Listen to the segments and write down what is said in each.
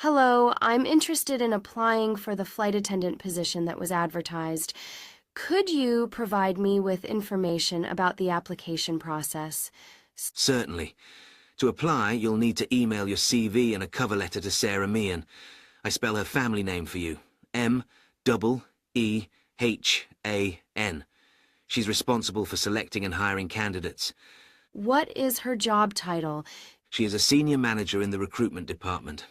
Hello, I'm interested in applying for the flight attendant position that was advertised. Could you provide me with information about the application process? Certainly. To apply, you'll need to email your CV and a cover letter to Sarah Meehan. I spell her family name for you. M-E-E-H-A-N. She's responsible for selecting and hiring candidates. What is her job title? She is a senior manager in the recruitment department.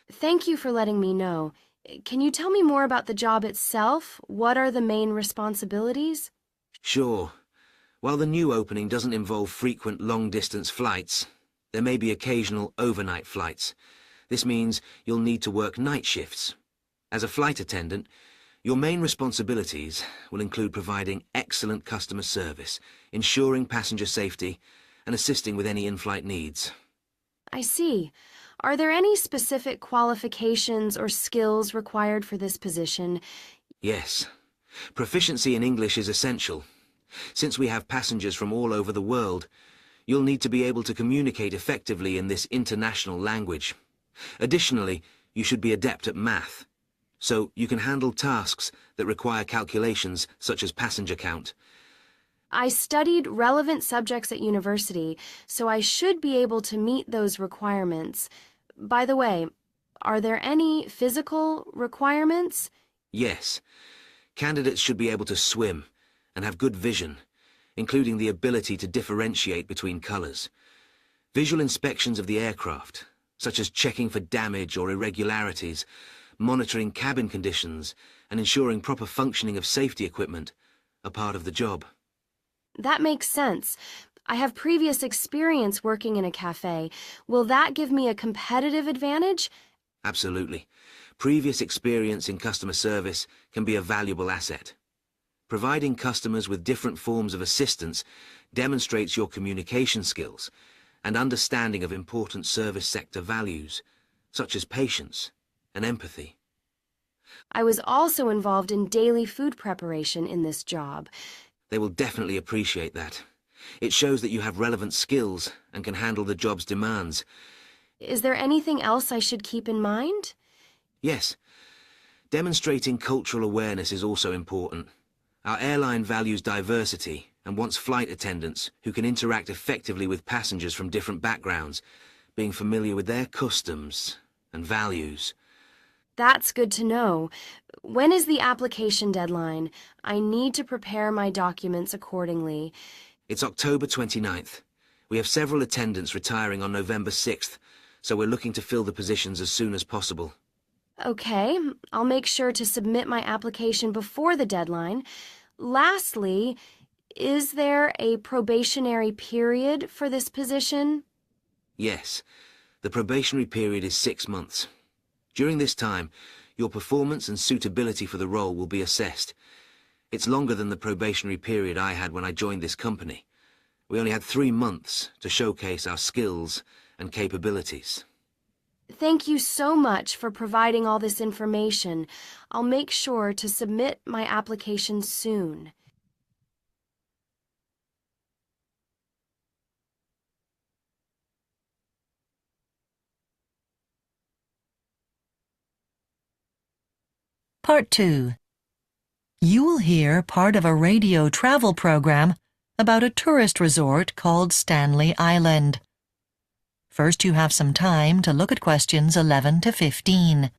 Thank you for letting me know. Can you tell me more about the job itself? What are the main responsibilities? Sure. While the new opening doesn't involve frequent long-distance flights, there may be occasional overnight flights. This means you'll need to work night shifts. As a flight attendant, your main responsibilities will include providing excellent customer service, ensuring passenger safety, and assisting with any in-flight needs. I see. Are there any specific qualifications or skills required for this position? Yes. Proficiency in English is essential. Since we have passengers from all over the world, you'll need to be able to communicate effectively in this international language. Additionally, you should be adept at math, so you can handle tasks that require calculations such as passenger count. I studied relevant subjects at university, so I should be able to meet those requirements. By the way, are there any physical requirements? Yes. Candidates should be able to swim and have good vision, including the ability to differentiate between colors. Visual inspections of the aircraft, such as checking for damage or irregularities, monitoring cabin conditions, and ensuring proper functioning of safety equipment, are part of the job. That makes sense. I have previous experience working in a cafe. Will that give me a competitive advantage? Absolutely. Previous experience in customer service can be a valuable asset. Providing customers with different forms of assistance demonstrates your communication skills and understanding of important service sector values, such as patience and empathy. I was also involved in daily food preparation in this job. They will definitely appreciate that. It shows that you have relevant skills and can handle the job's demands. Is there anything else I should keep in mind? Yes. Demonstrating cultural awareness is also important. Our airline values diversity and wants flight attendants who can interact effectively with passengers from different backgrounds, being familiar with their customs and values. That's good to know. When is the application deadline? I need to prepare my documents accordingly. It's October 29th. We have several attendants retiring on November 6th, so we're looking to fill the positions as soon as possible. Okay, I'll make sure to submit my application before the deadline. Lastly, is there a probationary period for this position? Yes. The probationary period is 6 months. During this time, your performance and suitability for the role will be assessed. It's longer than the probationary period I had when I joined this company. We only had 3 months to showcase our skills and capabilities. Thank you so much for providing all this information. I'll make sure to submit my application soon. Part 2. You will hear part of a radio travel program about a tourist resort called Stanley Island. First, you have some time to look at questions 11 to 15.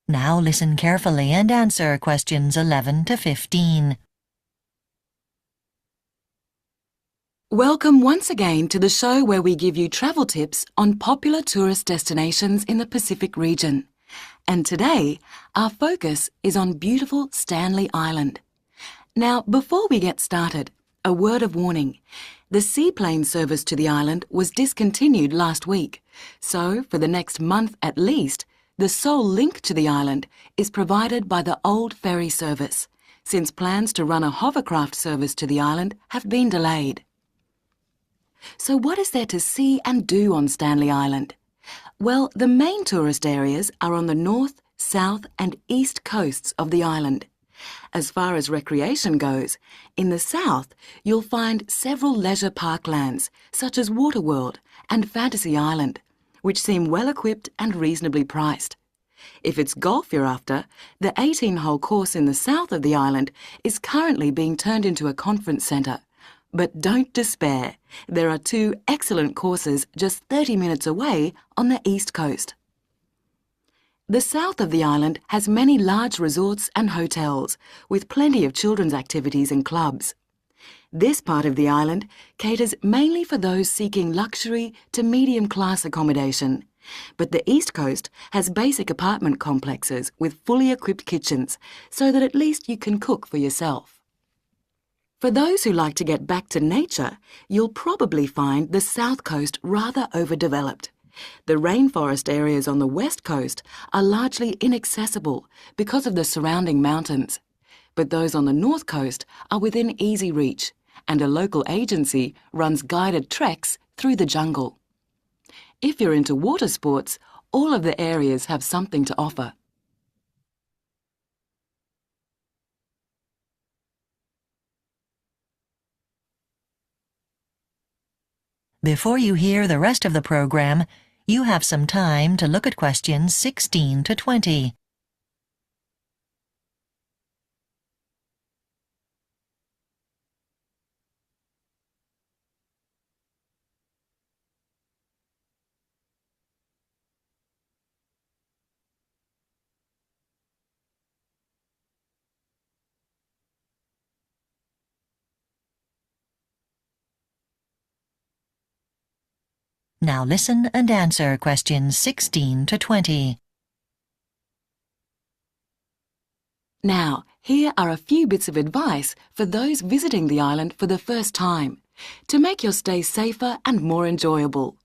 Now listen carefully and answer questions 11 to 15. Welcome once again to the show where we give you travel tips on popular tourist destinations in the Pacific region. And today, our focus is on beautiful Stanley Island. Now, before we get started, a word of warning. The seaplane service to the island was discontinued last week, so for the next month at least, The sole link to the island is provided by the old ferry service, since plans to run a hovercraft service to the island have been delayed. So what is there to see and do on Stanley Island? Well, the main tourist areas are on the north, south and east coasts of the island. As far as recreation goes, in the south you'll find several leisure parklands such as Waterworld and Fantasy Island, which seem well equipped and reasonably priced. If it's golf you're after, the 18-hole course in the south of the island is currently being turned into a conference centre. But don't despair, there are 2 excellent courses just 30 minutes away on the east coast. The south of the island has many large resorts and hotels, with plenty of children's activities and clubs. This part of the island caters mainly for those seeking luxury to medium-class accommodation, but the east coast has basic apartment complexes with fully equipped kitchens, so that at least you can cook for yourself. For those who like to get back to nature, you'll probably find the south coast rather overdeveloped. The rainforest areas on the west coast are largely inaccessible because of the surrounding mountains, but those on the north coast are within easy reach, and a local agency runs guided treks through the jungle. If you're into water sports, all of the areas have something to offer. Before you hear the rest of the program, you have some time to look at questions 16 to 20. Now listen and answer questions 16 to 20. Now, here are a few bits of advice for those visiting the island for the first time, to make your stay safer and more enjoyable.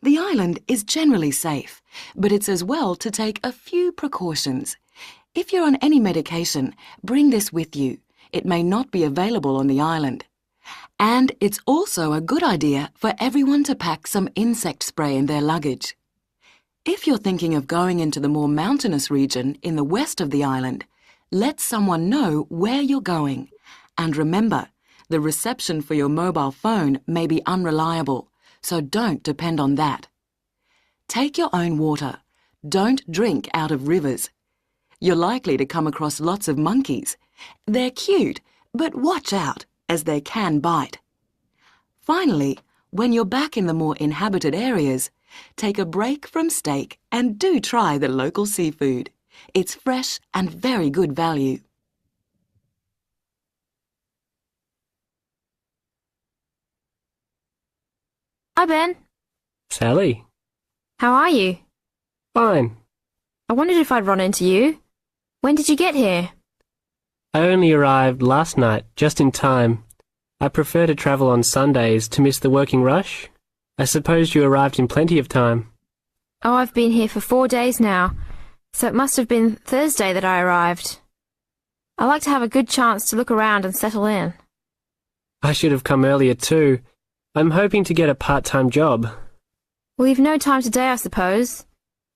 The island is generally safe, but it's as well to take a few precautions. If you're on any medication, bring this with you. It may not be available on the island. And it's also a good idea for everyone to pack some insect spray in their luggage. If you're thinking of going into the more mountainous region in the west of the island, let someone know where you're going. And remember, the reception for your mobile phone may be unreliable, so don't depend on that. Take your own water. Don't drink out of rivers. You're likely to come across lots of monkeys. They're cute, but watch out, as they can bite. Finally, when you're back in the more inhabited areas, take a break from steak and do try the local seafood. It's fresh and very good value. Hi, Ben. Sally. How are you? Fine. I wondered if I'd run into you. When did you get here? I only arrived last night, just in time. I prefer to travel on Sundays to miss the working rush. I suppose you arrived in plenty of time. Oh, I've been here for 4 days now, so it must have been Thursday that I arrived. I like to have a good chance to look around and settle in. I should have come earlier too. I'm hoping to get a part-time job. Well, you've no time today, I suppose.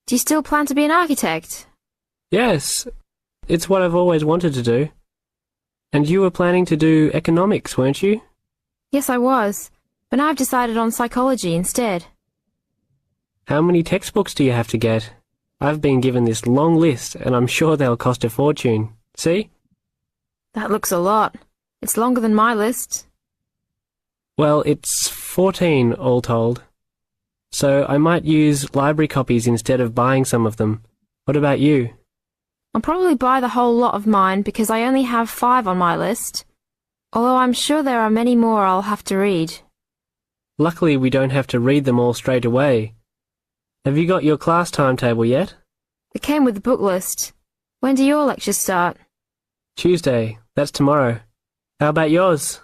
Do you still plan to be an architect? Yes, it's what I've always wanted to do. And you were planning to do economics, weren't you? Yes, I was, but now I've decided on psychology instead. How many textbooks do you have to get? I've been given this long list, and I'm sure they'll cost a fortune. See? That looks a lot. It's longer than my list. Well, it's 14 all told. So I might use library copies instead of buying some of them. What about you? I'll probably buy the whole lot of mine because I only have 5 on my list, although I'm sure there are many more I'll have to read. Luckily, we don't have to read them all straight away. Have you got your class timetable yet? It came with the book list. When do your lectures start? Tuesday. That's tomorrow. How about yours?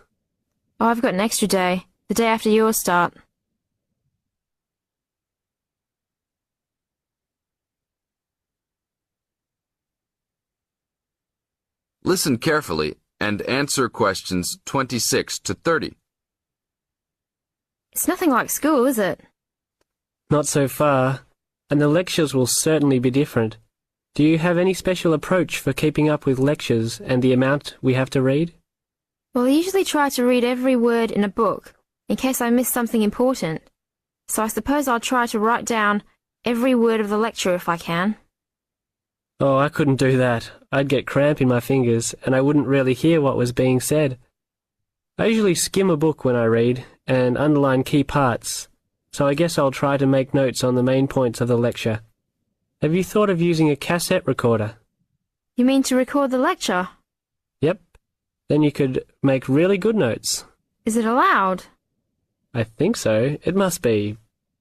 Oh, I've got an extra day, the day after yours start. Listen carefully and answer questions 26 to 30. It's nothing like school, is it? Not so far, and the lectures will certainly be different. Do you have any special approach for keeping up with lectures and the amount we have to read? Well, I usually try to read every word in a book, in case I miss something important. So I suppose I'll try to write down every word of the lecture if I can. Oh, I couldn't do that. I'd get cramp in my fingers, and I wouldn't really hear what was being said. I usually skim a book when I read, and underline key parts, so I guess I'll try to make notes on the main points of the lecture. Have you thought of using a cassette recorder? You mean to record the lecture? Yep. Then you could make really good notes. Is it allowed? I think so. It must be.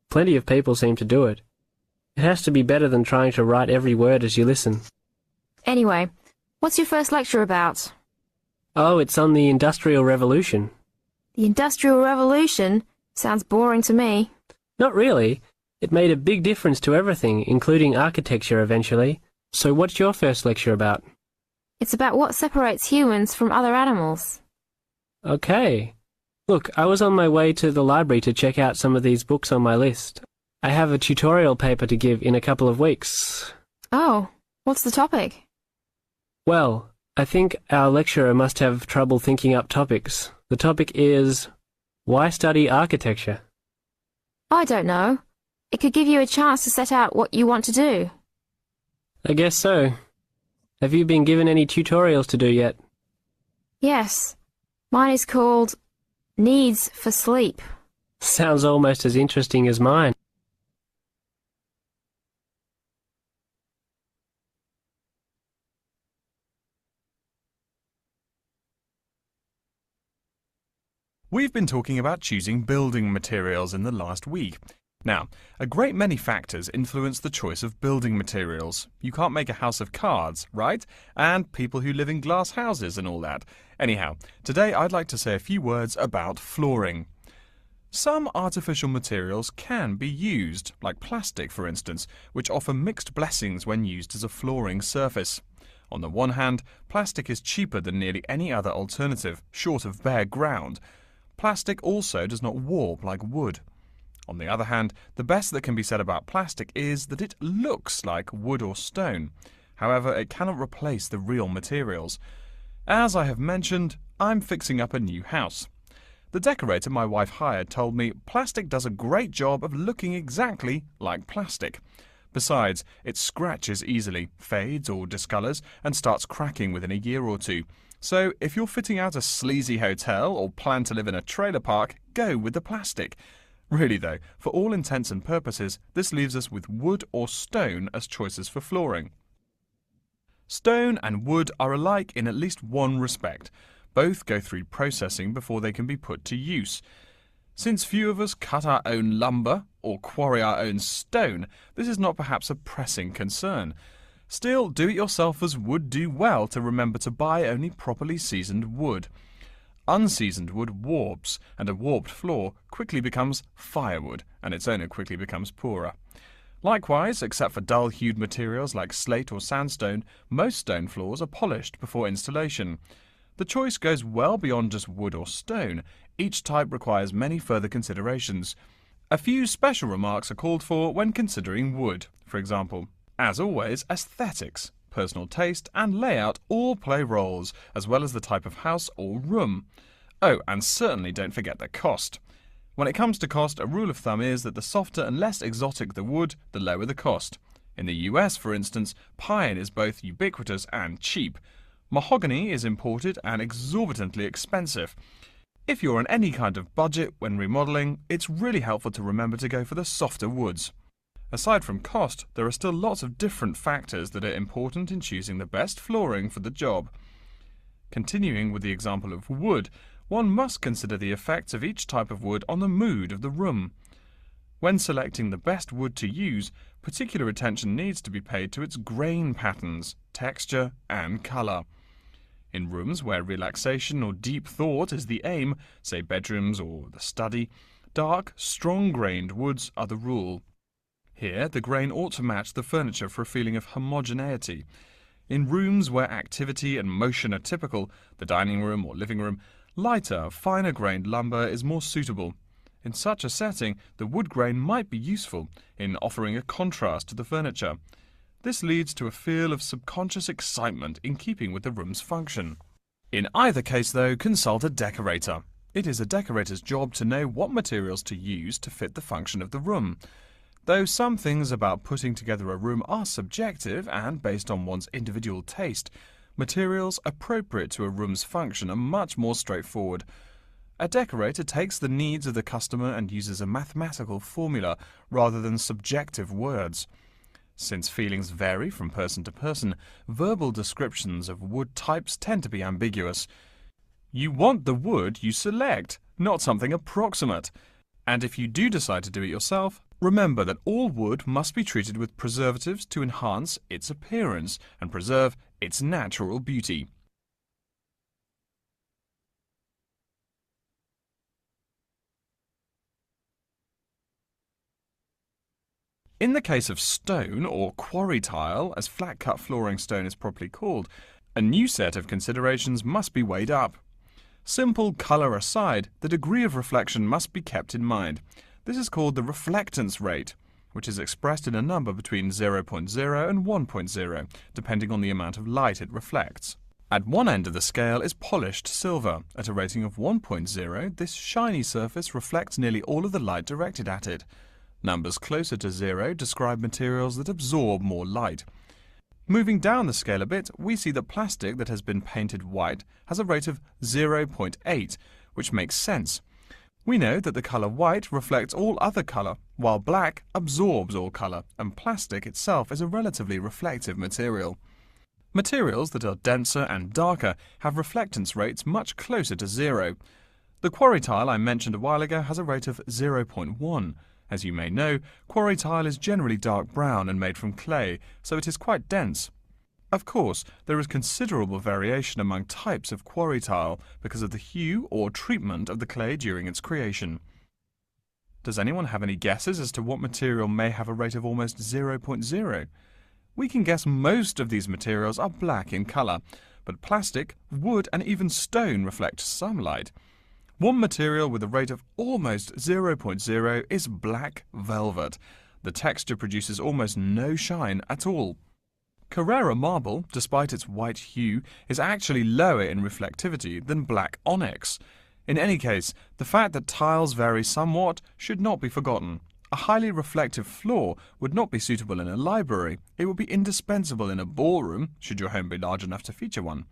Plenty of people seem to do it. It has to be better than trying to write every word as you listen. Anyway, what's your first lecture about? Oh, it's on the Industrial Revolution. The Industrial Revolution? Sounds boring to me. Not really. It made a big difference to everything, including architecture eventually. So what's your first lecture about? It's about what separates humans from other animals. Okay. Look, I was on my way to the library to check out some of these books on my list. I have a tutorial paper to give in a couple of weeks. Oh, what's the topic? Well, I think our lecturer must have trouble thinking up topics. The topic is, why study architecture? I don't know. It could give you a chance to set out what you want to do. I guess so. Have you been given any tutorials to do yet? Yes. Mine is called Needs for Sleep. Sounds almost as interesting as mine. We've been talking about choosing building materials in the last week. Now, a great many factors influence the choice of building materials. You can't make a house of cards, right? And people who live in glass houses and all that. Anyhow, today I'd like to say a few words about flooring. Some artificial materials can be used, like plastic for instance, which offer mixed blessings when used as a flooring surface. On the one hand, plastic is cheaper than nearly any other alternative, short of bare ground. Plastic also does not warp like wood. On the other hand, the best that can be said about plastic is that it looks like wood or stone. However, it cannot replace the real materials. As I have mentioned, I'm fixing up a new house. The decorator my wife hired told me plastic does a great job of looking exactly like plastic. Besides, it scratches easily, fades or discolors, and starts cracking within a year or two. So, if you're fitting out a sleazy hotel or plan to live in a trailer park, go with the plastic. Really though, for all intents and purposes, this leaves us with wood or stone as choices for flooring. Stone and wood are alike in at least one respect. Both go through processing before they can be put to use. Since few of us cut our own lumber or quarry our own stone, this is not perhaps a pressing concern. Still, do-it-yourselfers would do well to remember to buy only properly seasoned wood. Unseasoned wood warps, and a warped floor quickly becomes firewood, and its owner quickly becomes poorer. Likewise, except for dull-hued materials like slate or sandstone, most stone floors are polished before installation. The choice goes well beyond just wood or stone. Each type requires many further considerations. A few special remarks are called for when considering wood. For example, as always, aesthetics, personal taste and layout all play roles, as well as the type of house or room. Oh, and certainly don't forget the cost. When it comes to cost, a rule of thumb is that the softer and less exotic the wood, the lower the cost. In the US, for instance, pine is both ubiquitous and cheap. Mahogany is imported and exorbitantly expensive. If you're on any kind of budget when remodeling, it's really helpful to remember to go for the softer woods. Aside from cost, there are still lots of different factors that are important in choosing the best flooring for the job. Continuing with the example of wood, one must consider the effects of each type of wood on the mood of the room. When selecting the best wood to use, particular attention needs to be paid to its grain patterns, texture, and colour. In rooms where relaxation or deep thought is the aim, say bedrooms or the study, dark, strong-grained woods are the rule. Here, the grain ought to match the furniture for a feeling of homogeneity. In rooms where activity and motion are typical, the dining room or living room, lighter, finer-grained lumber is more suitable. In such a setting, the wood grain might be useful in offering a contrast to the furniture. This leads to a feel of subconscious excitement in keeping with the room's function. In either case, though, consult a decorator. It is a decorator's job to know what materials to use to fit the function of the room. Though some things about putting together a room are subjective and based on one's individual taste, materials appropriate to a room's function are much more straightforward. A decorator takes the needs of the customer and uses a mathematical formula rather than subjective words. Since feelings vary from person to person, verbal descriptions of wood types tend to be ambiguous. You want the wood you select, not something approximate. And if you do decide to do it yourself, remember that all wood must be treated with preservatives to enhance its appearance and preserve its natural beauty. In the case of stone, or quarry tile, as flat-cut flooring stone is properly called, a new set of considerations must be weighed up. Simple colour aside, the degree of reflection must be kept in mind. This is called the reflectance rate, which is expressed in a number between 0.0 and 1.0, depending on the amount of light it reflects. At one end of the scale is polished silver. At a rating of 1.0, this shiny surface reflects nearly all of the light directed at it. Numbers closer to 0 describe materials that absorb more light. Moving down the scale a bit, we see that plastic that has been painted white has a rate of 0.8, which makes sense. We know that the colour white reflects all other colour, while black absorbs all colour, and plastic itself is a relatively reflective material. Materials that are denser and darker have reflectance rates much closer to 0. The quarry tile I mentioned a while ago has a rate of 0.1. As you may know, quarry tile is generally dark brown and made from clay, so it is quite dense. Of course, there is considerable variation among types of quarry tile because of the hue or treatment of the clay during its creation. Does anyone have any guesses as to what material may have a rate of almost 0.0? We can guess most of these materials are black in colour, but plastic, wood and even stone reflect some light. One material with a rate of almost 0.0 is black velvet. The texture produces almost no shine at all. Carrara marble, despite its white hue, is actually lower in reflectivity than black onyx. In any case, the fact that tiles vary somewhat should not be forgotten. A highly reflective floor would not be suitable in a library. It would be indispensable in a ballroom, should your home be large enough to feature one.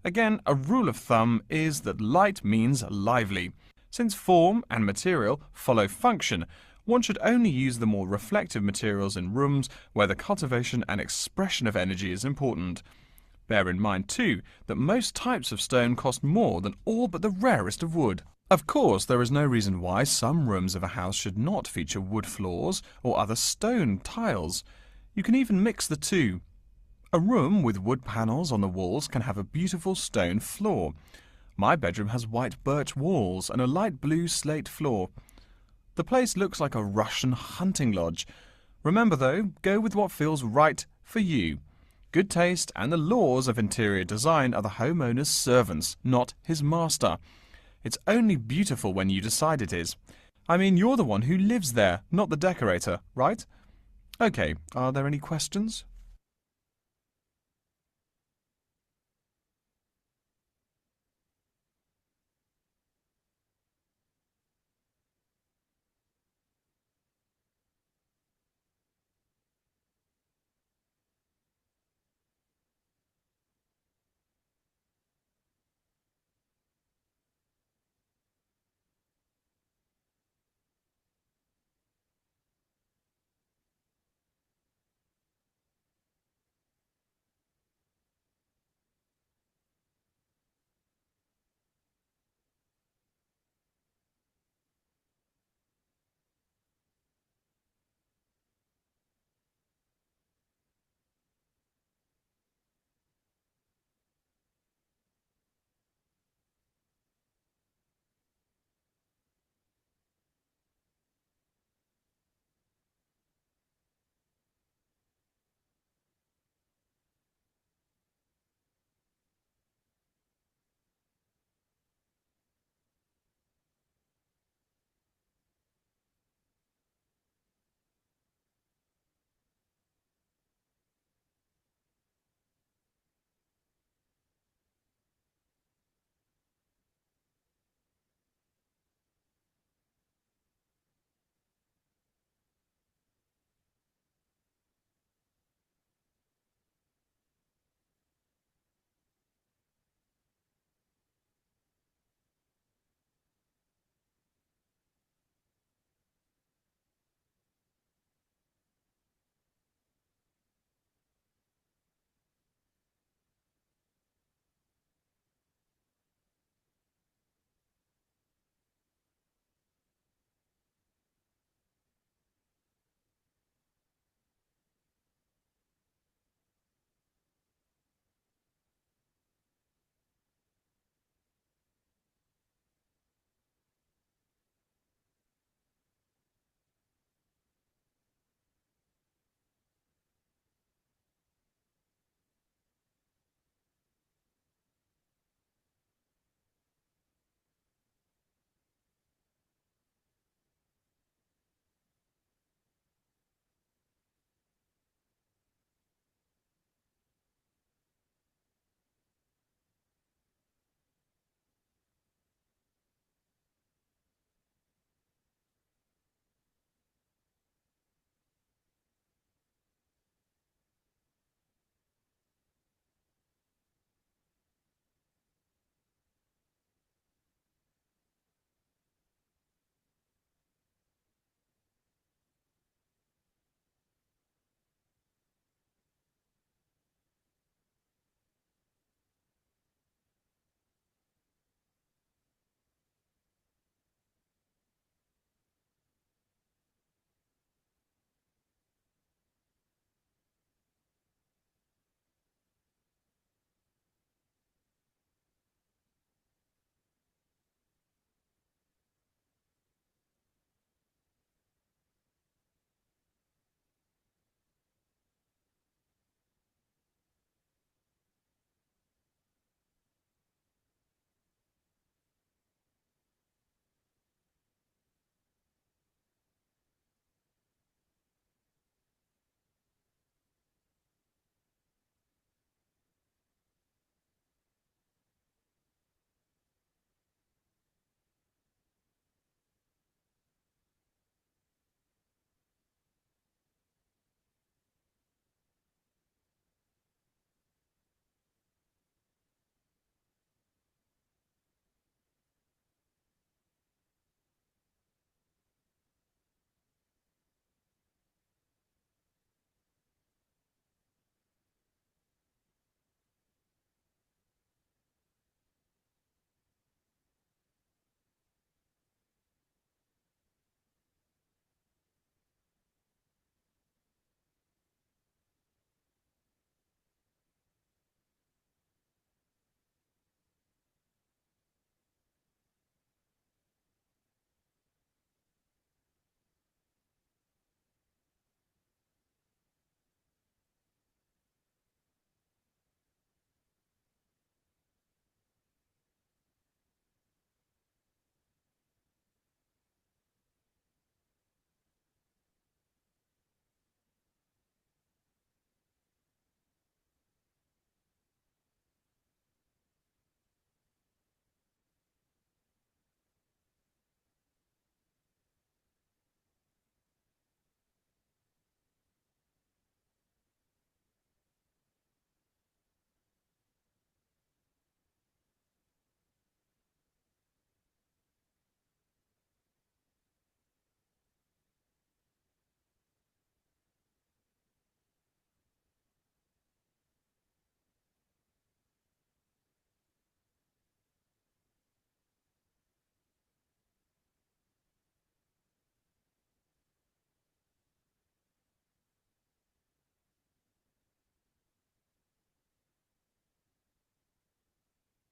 Again, a rule of thumb is that light means lively. Since form and material follow function, one should only use the more reflective materials in rooms where the cultivation and expression of energy is important. Bear in mind, too, that most types of stone cost more than all but the rarest of wood. Of course, there is no reason why some rooms of a house should not feature wood floors or other stone tiles. You can even mix the two. A room with wood panels on the walls can have a beautiful stone floor. My bedroom has white birch walls and a light blue slate floor. The place looks like a Russian hunting lodge. Remember though, go with what feels right for you. Good taste and the laws of interior design are the homeowner's servants, not his master. It's only beautiful when you decide it is. I mean, you're the one who lives there, not the decorator, right? Okay, are there any questions?